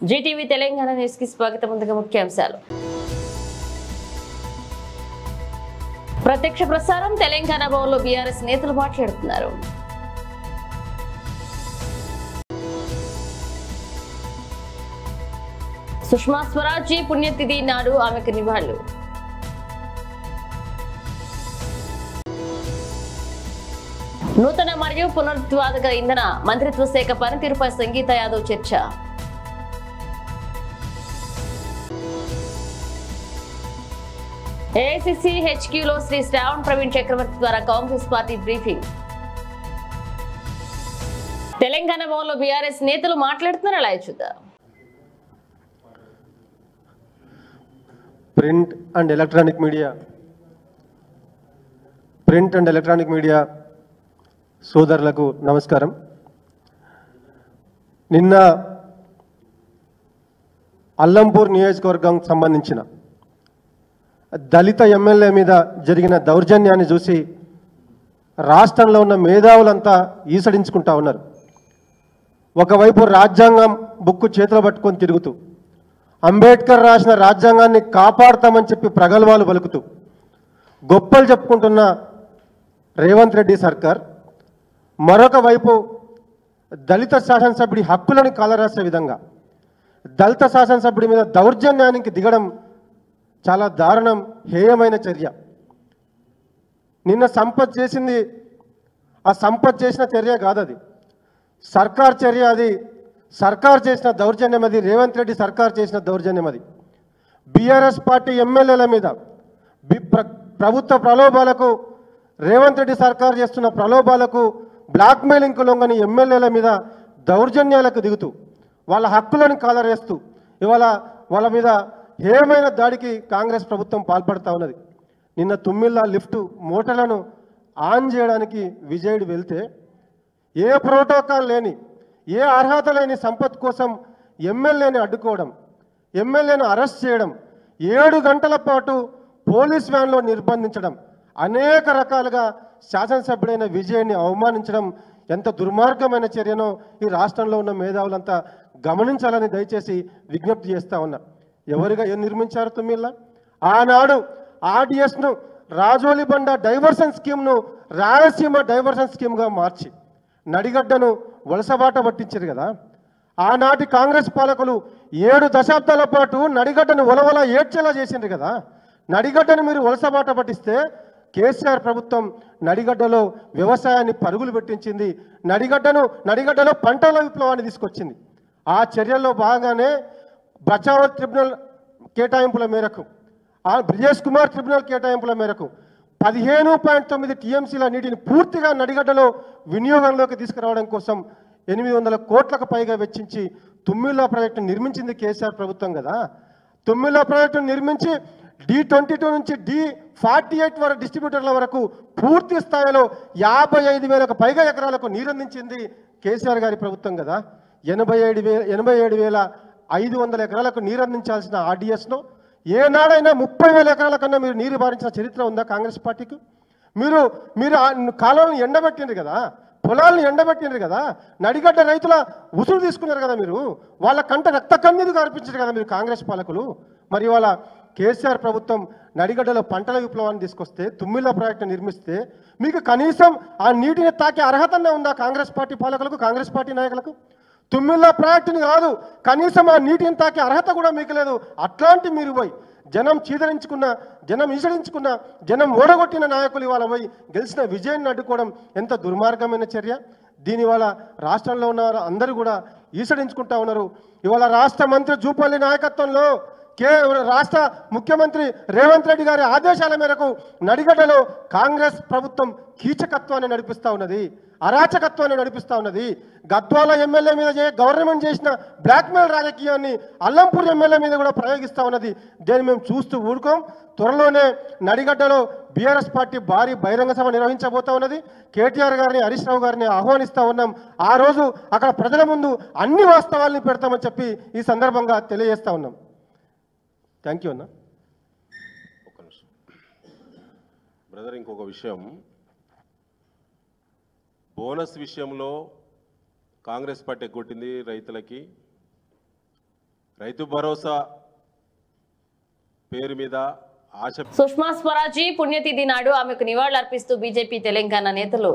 Zee TV Telangana news కి స్వాగతం. ముందుగా ముఖ్యాంశాలు. ప్రత్యక్ష ప్రసారం తెలంగాణ భవన్లో బీఆర్ఎస్ నేతలు మాట్లాడుతున్నారు. సుష్మా స్వరాజ్ పుణ్యతిథి నాడు ఆమెకు నివాళులు. నూతన మరియు పునరుత్పాదక ఇంధన మంత్రిత్వ శాఖ పనితీరుపై సంగీత యాదవ్ చర్చ. ఏఐసీసీ హెచ్క్యూలో శ్రీ శ్రావణ్ ప్రవీణ్ చక్రవర్తి ద్వారా కాంగ్రెస్ పార్టీ బ్రీఫింగ్. తెలంగాణ భవన్లో బీఆర్ఎస్ నేతలు మాట్లాడుతున్నారు. అలా చూద్దాం. ప్రింట్ అండ్ ఎలక్ట్రానిక్ మీడియా సోదరులకు నమస్కారం. నిన్న అల్లంపూర్ నియోజకవర్గం సంబంధించిన దళిత ఎమ్మెల్యే మీద జరిగిన దౌర్జన్యాన్ని చూసి రాష్ట్రంలో ఉన్న మేధావులంతా ఈసడించుకుంటా ఉన్నారు. ఒకవైపు రాజ్యాంగం బుక్కు చేతిలో పట్టుకొని తిరుగుతూ, అంబేద్కర్ రాసిన రాజ్యాంగాన్ని కాపాడతామని చెప్పి ప్రగల్భాలు పలుకుతూ గొప్పలు చెప్పుకుంటున్న రేవంత్ రెడ్డి సర్కార్ మరొక వైపు దళిత శాసనసభ్యుడి హక్కులను కాలరాసే విధంగా దళిత శాసనసభ్యుడి మీద దౌర్జన్యానికి దిగడం చాలా దారుణం, హేయమైన చర్య. నిన్న సంపత్ చేసింది ఆ సంపత్ చేసిన చర్య కాదు, అది సర్కార్ చర్య. అది సర్కార్ చేసిన దౌర్జన్యం, అది రేవంత్ రెడ్డి సర్కార్ చేసిన దౌర్జన్యం. అది బీఆర్ఎస్ పార్టీ ఎమ్మెల్యేల మీద ప్రభుత్వ ప్రలోభాలకు, రేవంత్ రెడ్డి సర్కార్ చేస్తున్న ప్రలోభాలకు, బ్లాక్మెయిలింగ్కు లొంగని ఎమ్మెల్యేల మీద దౌర్జన్యాలకు దిగుతూ వాళ్ళ హక్కులను కాలరేస్తూ ఇవాళ వాళ్ళ మీద హేయమైన దాడికి కాంగ్రెస్ ప్రభుత్వం పాల్పడుతూ ఉన్నది. నిన్న తుమ్మిళ్ళ లిఫ్ట్ మోటార్లను ఆన్ చేయడానికి విజయుడు వెళ్తే ఏ ప్రోటోకాల్ లేని, ఏ అర్హత లేని సంపత్ కోసం ఎమ్మెల్యేని అడ్డుకోవడం, ఎమ్మెల్యేను అరెస్ట్ చేయడం, 7 గంటల పాటు పోలీస్ వ్యాన్లో నిర్బంధించడం, అనేక రకాలుగా శాసనసభ్యుడైన విజయ్ని అవమానించడం ఎంత దుర్మార్గమైన చర్యనో ఈ రాష్ట్రంలో ఉన్న మేధావులంతా గమనించాలని దయచేసి విజ్ఞప్తి చేస్తూ ఉన్నా. ఎవరుగా నిర్మించారు తుమ్మిళ్ళ? ఆనాడు ఆర్డిఎస్ను, రాజోలి బండ డైవర్షన్ స్కీమ్ను రాయలసీమ డైవర్షన్ స్కీమ్గా మార్చి నడిగడ్డను వలసబాట పట్టించారు కదా. ఆనాటి కాంగ్రెస్ పాలకులు 7 దశాబ్దాల పాటు నడిగడ్డను వలవల ఏడ్చేలా చేసిండ్రు కదా. నడిగడ్డను మీరు వలసబాట పట్టిస్తే కేసీఆర్ ప్రభుత్వం నడిగడ్డలో వ్యవసాయాన్ని పరుగులు పెట్టించింది, నడిగడ్డలో పంటల విప్లవాన్ని తీసుకొచ్చింది. ఆ చర్యల్లో భాగంగానే బచావ్ ట్రిబ్యునల్ కేటాయింపుల మేరకు, బ్రిజేష్ కుమార్ ట్రిబ్యునల్ కేటాయింపుల మేరకు 15.9 టీఎంసీల నీటిని పూర్తిగా నడిగడ్డలో వినియోగంలోకి తీసుకురావడం కోసం 800 కోట్లకు పైగా వెచ్చించి తుమ్మిళ్ళ ప్రాజెక్టును నిర్మించింది కేసీఆర్ ప్రభుత్వం కదా. తుమ్మిళ్ళ ప్రాజెక్టును నిర్మించి D22 నుంచి D48 వరకు డిస్ట్రిబ్యూటర్ల వరకు పూర్తి స్థాయిలో 55,000కు పైగా ఎకరాలకు నీరందించింది కేసీఆర్ గారి ప్రభుత్వం కదా. 87,500 ఎకరాలకు నీరందించాల్సిన ఆర్డిఎస్ను ఏనాడైనా 30,000 ఎకరాల కన్నా మీరు నీరు బారించిన చరిత్ర ఉందా కాంగ్రెస్ పార్టీకి? మీరు కాలువలను ఎండబెట్టిండ్రు కదా, పొలాలను ఎండబెట్టిండ్రు కదా, నడిగడ్డ రైతుల ఉసురు తీసుకున్నారు కదా, మీరు వాళ్ళ కంట రక్త కన్నీరు కార్పించారు కదా మీరు కాంగ్రెస్ పాలకులు. మరి వాళ్ళ కేసీఆర్ ప్రభుత్వం నడిగడ్డలో పంటల విప్లవాన్ని తీసుకొస్తే, తుమ్మిళ్ళ ప్రాజెక్టు నిర్మిస్తే మీకు కనీసం ఆ నీటిని తాకే అర్హతనే ఉందా కాంగ్రెస్ పార్టీ పాలకులకు, కాంగ్రెస్ పార్టీ నాయకులకు? తుమ్మిళ్ళ ప్రాజెక్టుని కాదు, కనీసం ఆ నీటిని తాకే అర్హత కూడా మీకు లేదు. అట్లాంటి మీరు పోయి జనం చీదరించుకున్న, జనం ఈసడించుకున్న, జనం ఓడగొట్టిన నాయకులు ఇవాళ పోయి గెలిచిన విజయాన్ని అడ్డుకోవడం ఎంత దుర్మార్గమైన చర్య. దీనివల్ల రాష్ట్రంలో ఉన్న అందరూ కూడా ఈసడించుకుంటా ఉన్నారు. ఇవాళ రాష్ట్ర మంత్రి జూపల్లి నాయకత్వంలో రాష్ట్ర ముఖ్యమంత్రి రేవంత్ రెడ్డి గారి ఆదేశాల మేరకు నడిగడ్డలో కాంగ్రెస్ ప్రభుత్వం కీచకత్వాన్ని నడిపిస్తూ ఉన్నది, అరాచకత్వాన్ని నడిపిస్తూ ఉన్నది. గద్వాల ఎమ్మెల్యే మీద గవర్నమెంట్ చేసిన బ్లాక్మెయిల్ రాజకీయాన్ని అల్లంపూర్ ఎమ్మెల్యే మీద కూడా ప్రయోగిస్తూ ఉన్నది. దీన్ని మేము చూస్తూ ఊరుకోం. త్వరలోనే నడిగడ్డలో బీఆర్ఎస్ పార్టీ భారీ బహిరంగ సభ నిర్వహించబోతా ఉన్నది. కేటీఆర్ గారిని, హరీష్ రావు గారిని ఆహ్వానిస్తూ ఉన్నాం. ఆ రోజు అక్కడ ప్రజల ముందు అన్ని వాస్తవాల్ని పెడతామని చెప్పి ఈ సందర్భంగా తెలియజేస్తూ ఉన్నాం. థ్యాంక్ యూ అన్న. ఒక్క నిమిషం బ్రదర్, ఇంకొక విషయం, బోనస్ విషయంలో కాంగ్రెస్ పార్టీ కొట్టింది రైతులకి. రైతు భరోసా పేరు మీద ఆశ. సుష్మా స్వరాజీ పుణ్యతిథి నాడు ఆమెకు నివాళులర్పిస్తూ బీజేపీ తెలంగాణ నేతలు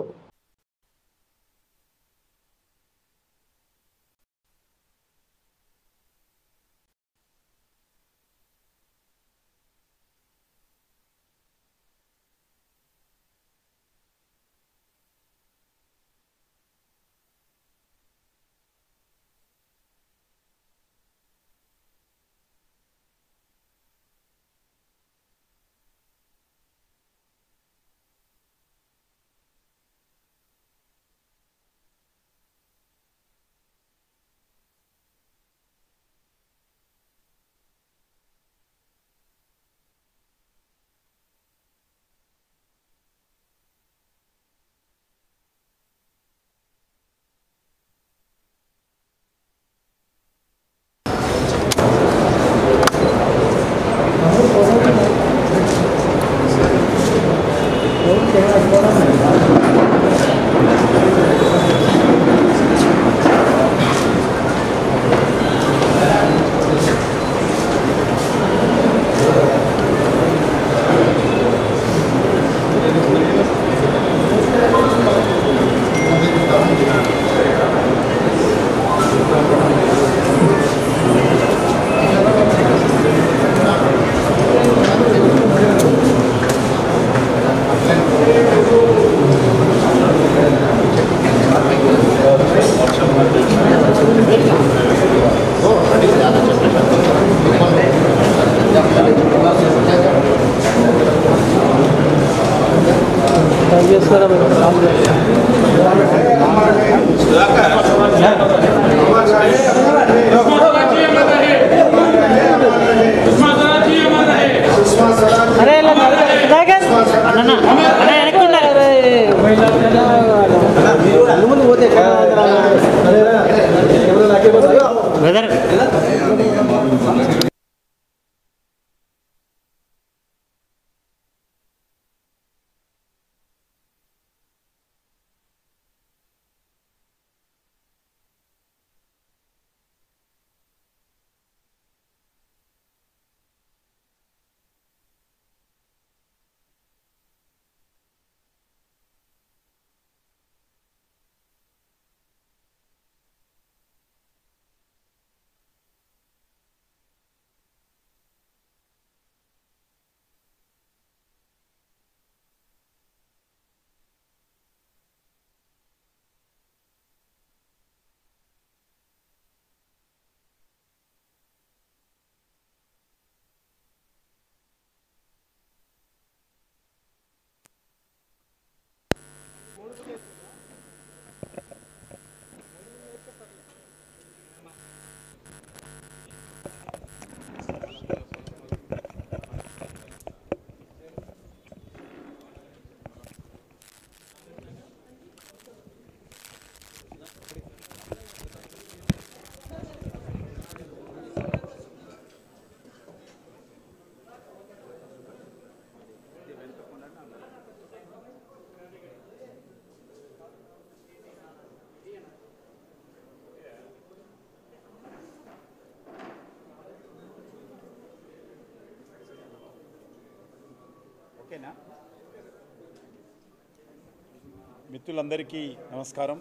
మిత్రులందరికీ నమస్కారం.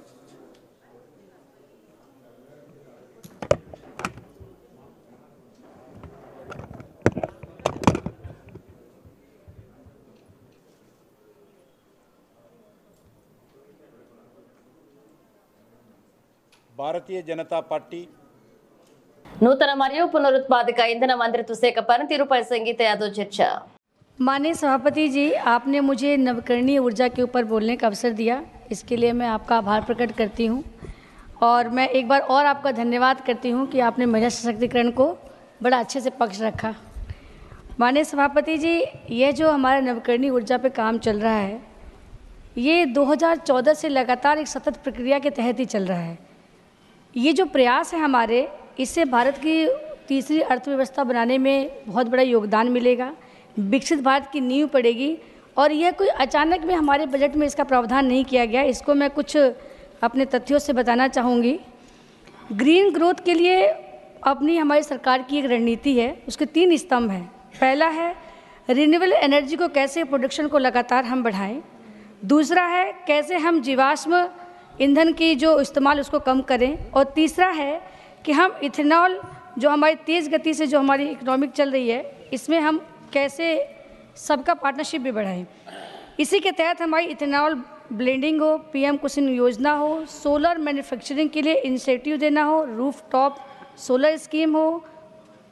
భారతీయ జనతా పార్టీ నూతన మరియు పునరుత్పాదక ఇంధన మంత్రిత్వ శాఖ పనితీరుపై సంగీత యాదవ్ చర్చ. माननीय सभापति जी, आपने मुझे नवकरणीय ऊर्जा के ऊपर बोलने का अवसर दिया, इसके लिए मैं आपका आभार प्रकट करती हूँ और मैं एक बार और आपका धन्यवाद करती हूँ कि आपने महिला सशक्तिकरण को बड़ा अच्छे से पक्ष रखा. माननीय सभापति जी, ये जो हमारा नवकरणीय ऊर्जा पे काम चल रहा है, ये 2014 से लगातार एक सतत प्रक्रिया के तहत ही चल रहा है. ये जो प्रयास है हमारे, इससे भारत की तीसरी अर्थव्यवस्था बनाने में बहुत बड़ा योगदान मिलेगा, विकसित भारत की नींव पड़ेगी. और यह कोई अचानक में हमारे बजट में इसका प्रावधान नहीं किया गया. इसको मैं कुछ अपने तथ्यों से बताना चाहूँगी. ग्रीन ग्रोथ के लिए अपनी हमारी सरकार की एक रणनीति है, उसके 3 स्तंभ हैं। पहला है रिन्यूएबल एनर्जी को कैसे प्रोडक्शन को लगातार हम बढ़ाएं। दूसरा है कैसे हम जीवाश्म ईंधन की जो इस्तेमाल उसको कम करें। और तीसरा है कि हम इथेनॉल जो हमारी तेज़ गति से जो हमारी इकोनॉमिक चल रही है, इसमें हम कैसे सबका पार्टनरशिप भी बढ़ाएं। इसी के तहत हमारी इथेनॉल ब्लेंडिंग हो, पीएम कुसुम योजना हो, सोलर मैन्युफैक्चरिंग के लिए इंसेंटिव देना हो, रूफटॉप सोलर स्कीम हो,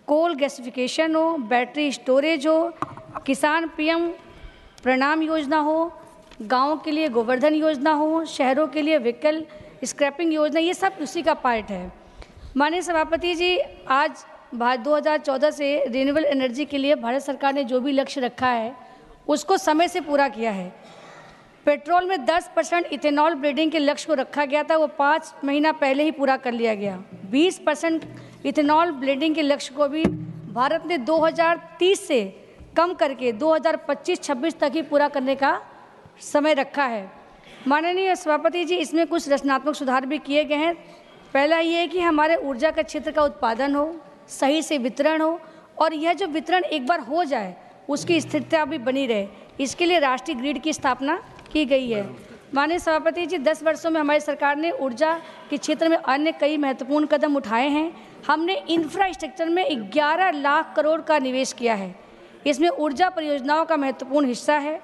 कोल गैसिफिकेशन हो, बैटरी स्टोरेज हो, किसान पीएम प्रणाम योजना हो, गाँव के लिए गोवर्धन योजना हो, शहरों के लिए व्हीकल स्क्रैपिंग योजना, ये सब उसी का पार्ट है। माननीय सभापति जी, आज 2014 से रिन्यूएबल एनर्जी के लिए भारत सरकार ने जो भी लक्ष्य रखा है उसको समय से पूरा किया है। पेट्रोल में 10% इथेनॉल ब्लेंडिंग के लक्ष्य को रखा गया था, वो 5 महीना पहले ही पूरा कर लिया गया। 20% इथेनॉल ब्लेंडिंग के लक्ष्य को भी भारत ने 2030 से कम करके 2025-26 तक ही पूरा करने का समय रखा है। माननीय सभापति जी, इसमें कुछ रचनात्मक सुधार भी किए गए हैं। पहला ये है कि हमारे ऊर्जा का क्षेत्र का उत्पादन हो, सही से वितरण हो, और यह जो वितरण एक बार हो जाए उसकी स्थिरता भी बनी रहे, इसके लिए राष्ट्रीय ग्रिड की स्थापना की गई है। माननीय सभापति जी, 10 वर्षों में हमारी सरकार ने ऊर्जा के क्षेत्र में अन्य कई महत्वपूर्ण कदम उठाए हैं। हमने इंफ्रास्ट्रक्चर में 11 लाख करोड़ का निवेश किया है। इसमें ऊर्जा परियोजनाओं का महत्वपूर्ण हिस्सा है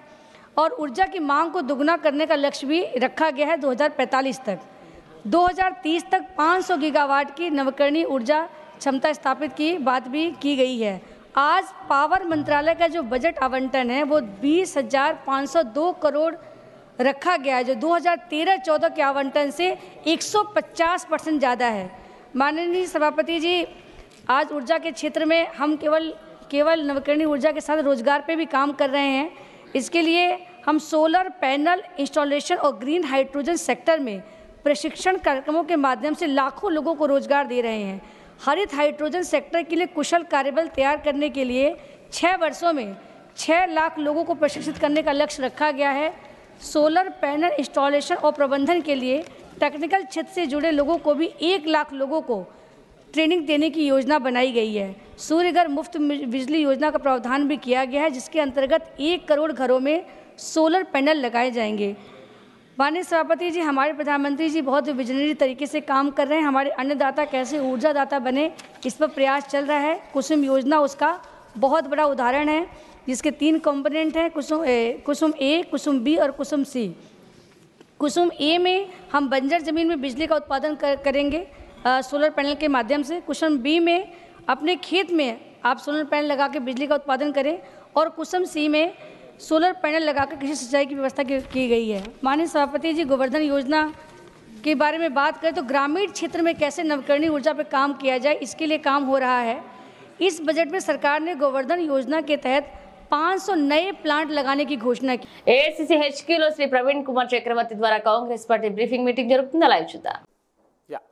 और ऊर्जा की मांग को दुगना करने का लक्ष्य भी रखा गया है 2045 तक। 2030 तक 500 गीगावाट की नवीकरणीय ऊर्जा क्षमता स्थापित की बात भी की गई है। आज पावर मंत्रालय का जो बजट आवंटन है वो 20,502 करोड़ रखा गया है, जो 2013-14 के आवंटन से 150% ज़्यादा है। माननीय सभापति जी, आज ऊर्जा के क्षेत्र में हम केवल नवीकरणीय ऊर्जा के साथ रोजगार पे भी काम कर रहे हैं। इसके लिए हम सोलर पैनल इंस्टॉलेशन और ग्रीन हाइड्रोजन सेक्टर में प्रशिक्षण कार्यक्रमों के माध्यम से लाखों लोगों को रोजगार दे रहे हैं। हरित हाइड्रोजन सेक्टर के लिए कुशल कार्यबल तैयार करने के लिए 6 वर्षों में 6 लाख लोगों को प्रशिक्षित करने का लक्ष्य रखा गया है। सोलर पैनल इंस्टॉलेशन और प्रबंधन के लिए टेक्निकल क्षेत्र से जुड़े लोगों को भी 1 लाख लोगों को ट्रेनिंग देने की योजना बनाई गई है। सूर्यघर मुफ्त बिजली योजना का प्रावधान भी किया गया है, जिसके अंतर्गत 1 करोड़ घरों में सोलर पैनल लगाए जाएंगे। माननीय सभापति जी, हमारे प्रधानमंत्री जी बहुत विजनरी तरीके से काम कर रहे हैं। हमारे अन्नदाता कैसे ऊर्जादाता बने, इस पर प्रयास चल रहा है। कुसुम योजना उसका बहुत बड़ा उदाहरण है, जिसके 3 कंपोनेंट हैं, कुसुम ए, कुसुम बी और कुसुम सी। कुसुम ए में हम बंजर ज़मीन में बिजली का उत्पादन करेंगे सोलर पैनल के माध्यम से। कुसुम बी में अपने खेत में आप सोलर पैनल लगा के बिजली का उत्पादन करें, और कुसुम सी में सोलर पैनल लगाकर कृषि सिंचाई की व्यवस्था की गई है। माननीय सभापति जी, गोवर्धन योजना के बारे में बात करें तो ग्रामीण क्षेत्र में कैसे नवीकरणीय ऊर्जा पर काम किया जाए, इसके लिए काम हो रहा है। इस बजट में सरकार ने गोवर्धन योजना के तहत 500 नए प्लांट लगाने की घोषणा की। ఏఐసీసీ హెచ్క్యూలో శ్రీ ప్రవీణ్ కుమార్ చక్రవర్తి ద్వారా కాంగ్రెస్ పార్టీ బ్రీఫింగ్ మీటింగ్ జరుగుతుంది. లైవ్ చూద్దాం. Yeah.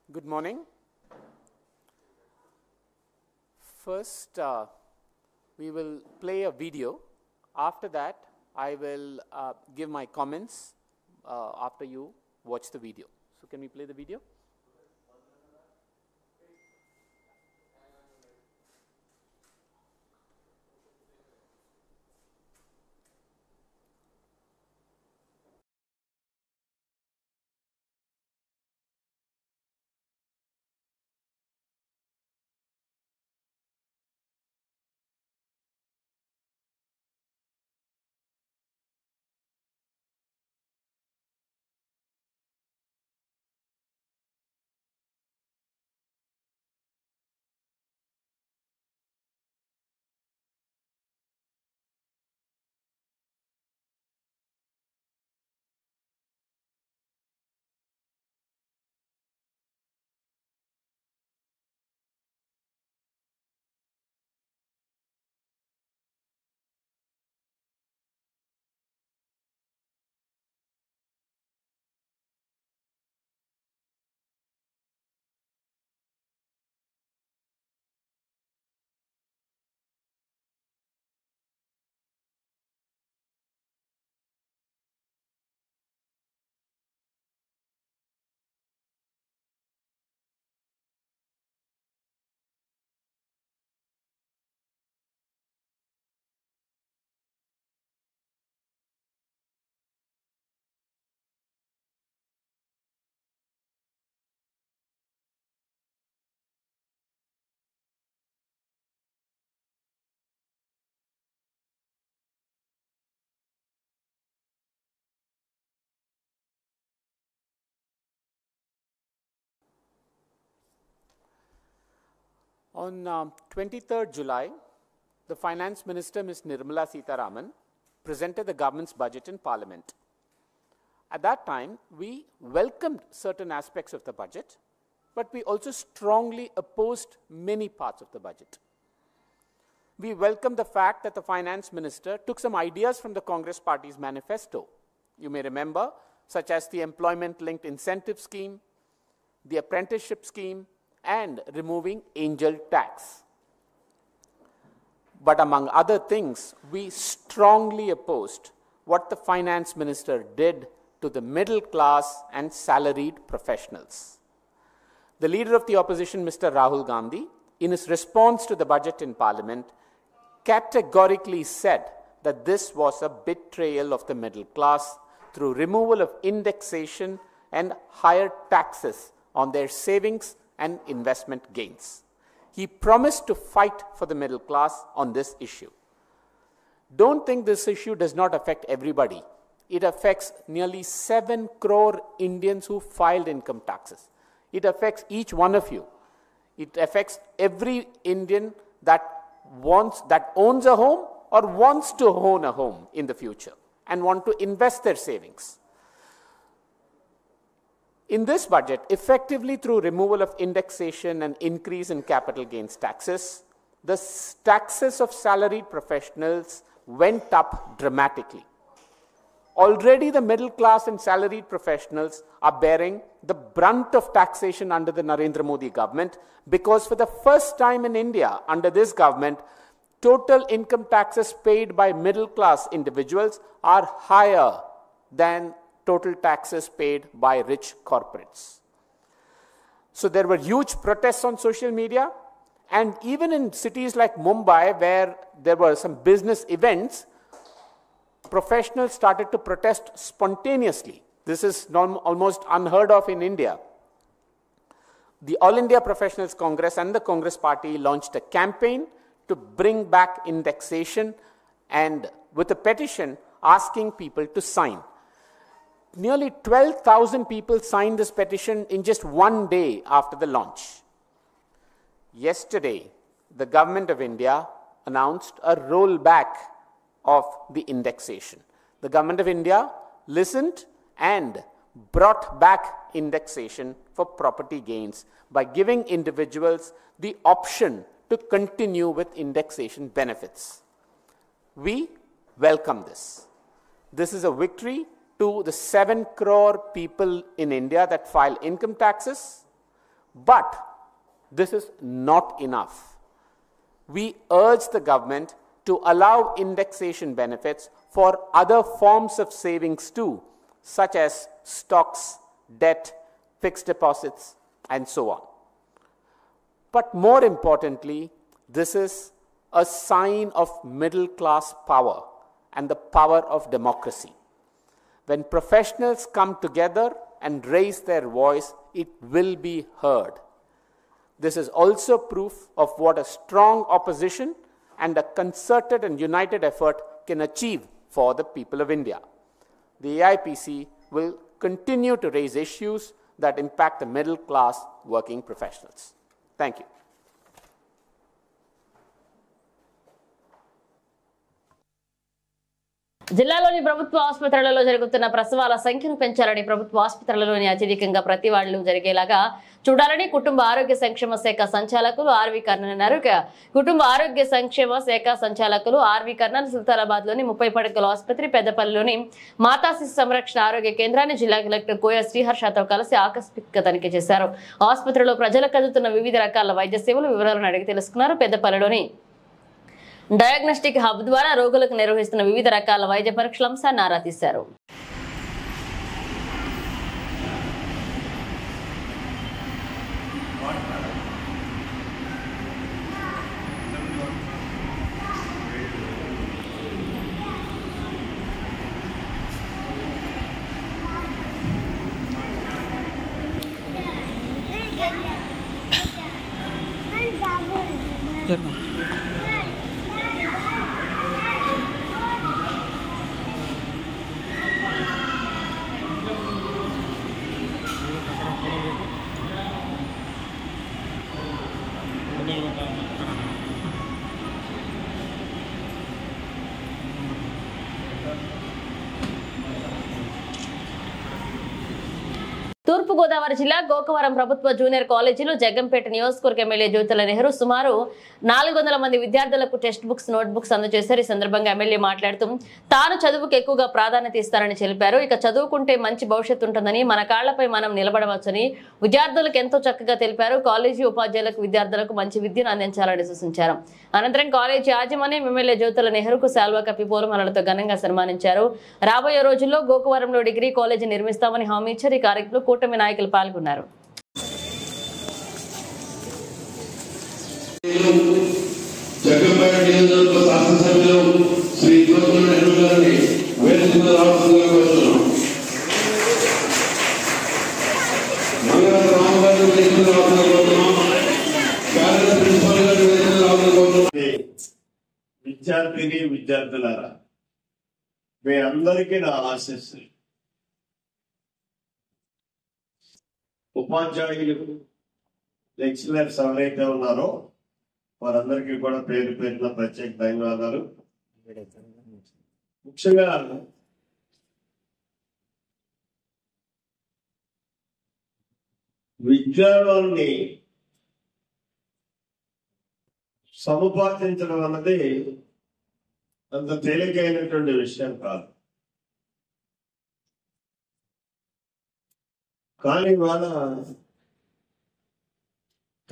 Good morning. First, we will play a video. After that, I will give my comments after you watch the video. So, can we play the video? On 23rd July, the Finance Minister, Ms. Nirmala Sitharaman, presented the government's budget in Parliament. At that time, we welcomed certain aspects of the budget, but we also strongly opposed many parts of the budget. We welcomed the fact that the Finance Minister took some ideas from the Congress Party's manifesto. You may remember, such as the employment-linked incentive scheme, the apprenticeship scheme, and removing angel tax. But among other things, we strongly opposed what the Finance Minister did to the middle class and salaried professionals. The leader of the opposition, Mr. Rahul Gandhi, in his response to the budget in Parliament, categorically said that this was a betrayal of the middle class through removal of indexation and higher taxes on their savings and investment gains. He promised to fight for the middle class on this issue. Don't think this issue does not affect everybody. It affects nearly 7 crore Indians who filed income taxes. It affects each one of you. It affects every Indian that owns a home or wants to own a home in the future and want to invest their savings. In this budget, effectively through removal of indexation and increase in capital gains taxes, the taxes of salaried professionals went up dramatically. Already the middle class and salaried professionals are bearing the brunt of taxation under the Narendra Modi government because for the first time in India under this government, total income taxes paid by middle class individuals are higher than total taxes paid by rich corporates. So there were huge protests on social media, and even in cities like Mumbai, where there were some business events, professionals started to protest spontaneously. This is almost unheard of in India. The All India Professionals Congress and the Congress Party launched a campaign to bring back indexation, and with a petition asking people to sign. Nearly 12,000 people signed this petition in just one day after the launch. Yesterday, the Government of India announced a rollback of the indexation. The Government of India listened and brought back indexation for property gains by giving individuals the option to continue with indexation benefits. We welcome this. This is a victory to the 7 crore people in India that file income taxes, but this is not enough. We urge the government to allow indexation benefits for other forms of savings too, such as stocks, debt, fixed deposits, and so on. But more importantly, this is a sign of middle class power and the power of democracy. When professionals come together and raise their voice, it will be heard. This is also proof of what a strong opposition and a concerted and united effort can achieve for the people of India. The AIPC will continue to raise issues that impact the middle class working professionals. Thank you. జిల్లాలోని ప్రభుత్వ ఆసుపత్రులలో జరుగుతున్న ప్రసవాల సంఖ్యను పెంచాలని ప్రభుత్వ ఆసుపత్రులలోని అత్యధికంగా ప్రతివాళ్లు జరిగేలాగా చూడాలని కుటుంబ ఆరోగ్య సంక్షేమ శాఖ సంచాలకులు ఆర్వి కర్ణన్ అన్నారు. కుటుంబ ఆరోగ్య సంక్షేమ శాఖ సంచాలకులు ఆర్వి కర్ణన్ సుల్తానాబాద్ లోని 30 పడకల ఆసుపత్రి, పెద్దపల్లిలోని మాతా శిశు సంరక్షణ ఆరోగ్య కేంద్రాన్ని జిల్లా కలెక్టర్ కోయ శ్రీహర్షతో కలిసి ఆకస్మిక తనిఖీ చేశారు. ఆసుపత్రిలో ప్రజలకు అందుతున్న వివిధ రకాల వైద్య సేవలు వివరాలను అడిగి తెలుసుకున్నారు. పెద్దపల్లిలోని డయాగ్నోస్టిక్ హబ్ ద్వారా రోగులకు నిర్వహిస్తున్న వివిధ రకాల వైద్య పరీక్షల అంశాన్ని ఆరా తీశారు. తూర్పుగోదావరి జిల్లా గోకవరం ప్రభుత్వ జూనియర్ కాలేజీలో జగ్గంపేట నియోజకవర్గ ఎమ్మెల్యే జ్యోతుల నెహ్రూ సుమారు 400 మంది విద్యార్థులకు టెక్స్ట్ బుక్స్ నోట్ బుక్స్ అందజేశారు. ఈ సందర్భంగా ఎమ్మెల్యే మాట్లాడుతూ తాను చదువుకు ఎక్కువగా ప్రాధాన్యత ఇస్తారని తెలిపారు. ఇక చదువుకుంటే మంచి భవిష్యత్తు ఉంటుందని, మన కాళ్లపై మనం నిలబడవచ్చని విద్యార్థులకు ఎంతో చక్కగా తెలిపారు. కాలేజీ ఉపాధ్యాయులకు విద్యార్థులకు మంచి విద్యను అందించాలని సూచించారు. అనంతరం కాలేజీ యాజమాన్యం ఎమ్మెల్యే జ్యోతుల నెహ్రూకు శాల్వా కప్పి పూలమాలలతో ఘనంగా సన్మానించారు. రాబోయే రోజుల్లో గోకవరంలో డిగ్రీ కాలేజీ నిర్మిస్తామని హామీ ఇచ్చారు. ఈ కార్యక్రమంలో కూటమి నాయకులు పాల్గొన్నారు. జగ్గంపేట నియోజకవర్గ శాసనసభ్యులు శ్రీ జ్యోతుల నెహ్రూ గారిని వేదిక రావాల్సిందిగా కోరుతున్నాం. మంగళవారం రాము గారిని వేదిక రావాల్సిందిగా కోరుతున్నాం. కార్యదర్శి ప్రిన్సిపల్ గారిని వేదిక రావాల్సిందిగా కోరుతున్నాం. విద్యార్థిని విద్యార్థులారా, మీ అందరికీ నా ఆశీస్సులు. ఉపాధ్యాయులు లెక్చరర్స్ ఎవరైతే ఉన్నారో వారందరికీ కూడా పేరు పేరున ప్రత్యేక ధన్యవాదాలు. ముఖ్యంగా విద్యార్థుల్ని సముపార్జించడం అన్నది అంత తేలికైనటువంటి విషయం కాదు. కానీ వాళ్ళ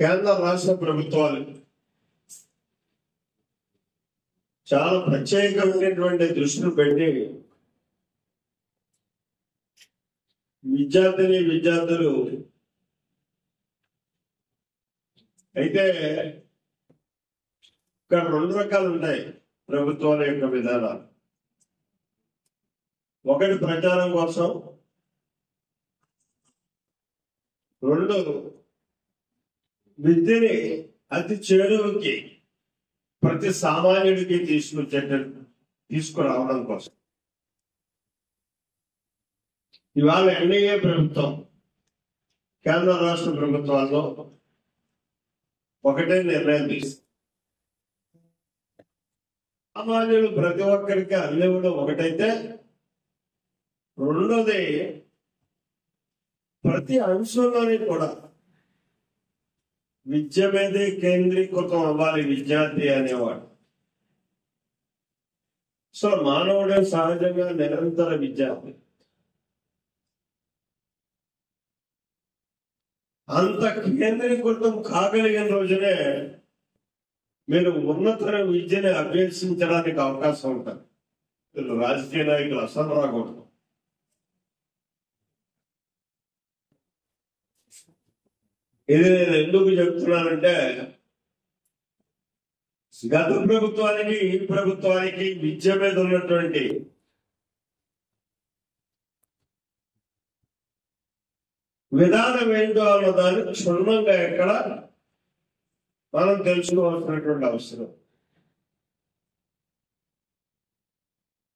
కేంద్ర రాష్ట్ర ప్రభుత్వాలు చాలా ప్రత్యేకమైనటువంటి దృష్టిని పెట్టి విద్యార్థులు అయితే ఇక్కడ 2 రకాలు ఉంటాయి ప్రభుత్వాల యొక్క విధానాలు. ఒకటి ప్రచారం కోసం, 2 విద్యని అతి చేరువుకి ప్రతి సామాన్యుడికి తీసుకురావడం కోసం. ఇవాళ ఎన్డీఏ ప్రభుత్వం కేంద్ర రాష్ట్ర ప్రభుత్వాల్లో ఒకటే నిర్ణయం తీసుకుంది. సామాన్యులు ప్రతి ఒక్కరికి అందివ్వడం ఒకటైతే, రెండోది ప్రతి అంశంలోని కూడా విద్య మీదే కేంద్రీకృతం అవ్వాలి విద్యార్థి అనేవాడు. సో మానవుడే సహజంగా నిరంతర విద్యార్థి. అంత కేంద్రీకృతం కాగలిగిన రోజునే మీరు ఉన్నతర విద్యని అభ్యసించడానికి అవకాశం ఉంటుంది. రాజకీయ నాయకులు అసలు రాకూడదు. ఇది నేను ఎందుకు చెప్తున్నానంటే, గత ప్రభుత్వానికి ఈ ప్రభుత్వానికి విద్య మీద ఉన్నటువంటి విధానం ఏంటో అన్నదాన్ని క్షుణ్ణంగా ఎక్కడ మనం తెలుసుకోవాల్సినటువంటి అవసరం.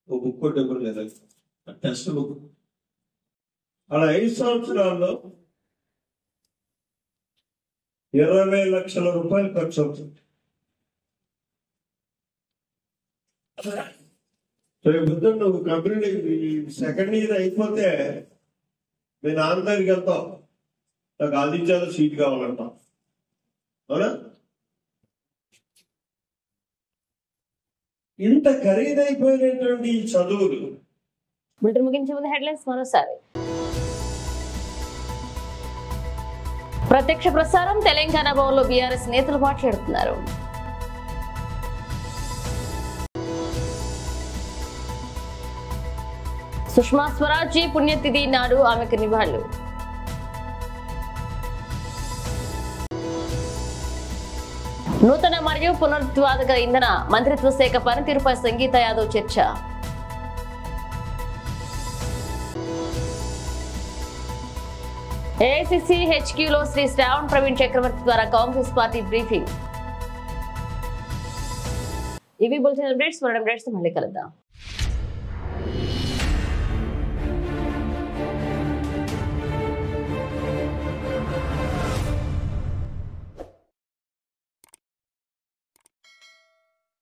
ఓ బుక్ టెంపుల్ లేదా టెక్స్ట్ బుక్ అలా 5 సంవత్సరాల్లో 20 లక్షల రూపాయలు ఖర్చు అవుతుంది. రేపు నువ్వు కంపెనీ సెకండ్ ఇయర్ అయిపోతే మీ నాన్న దగ్గరికి వెళ్తావు, నాకు ఆదిత్యాలు సీట్ కావాలంటావు, అవునా? ఇంత ఖరీదైపోయినటువంటి ఈ చదువులు. బులెటిన్ ముగించే ముందు హెడ్లైన్స్ మరోసారి. ప్రత్యక్ష ప్రసారం తెలంగాణ భవన్లో బీఆర్ఎస్ నేతలు మాట్లాడుతున్నారు. సుష్మా స్వరాజ్ పుణ్యతిథి నాడు ఆమెకు నివాళులు. నూతన మరియు పునరుత్పాదక ఇంధన మంత్రిత్వ శాఖ పనితీరుపై సంగీత యాదవ్ చర్చ. ఏఐసిసి హెచ్క్యూలో శ్రీ శ్రావణ్ ప్రవీణ్ చక్రవర్తి ద్వారా కాంగ్రెస్ పార్టీ బ్రీఫింగ్. ఇవి బులెటిన్ అప్డేట్స్. మళ్ళీ కలుద్దాం.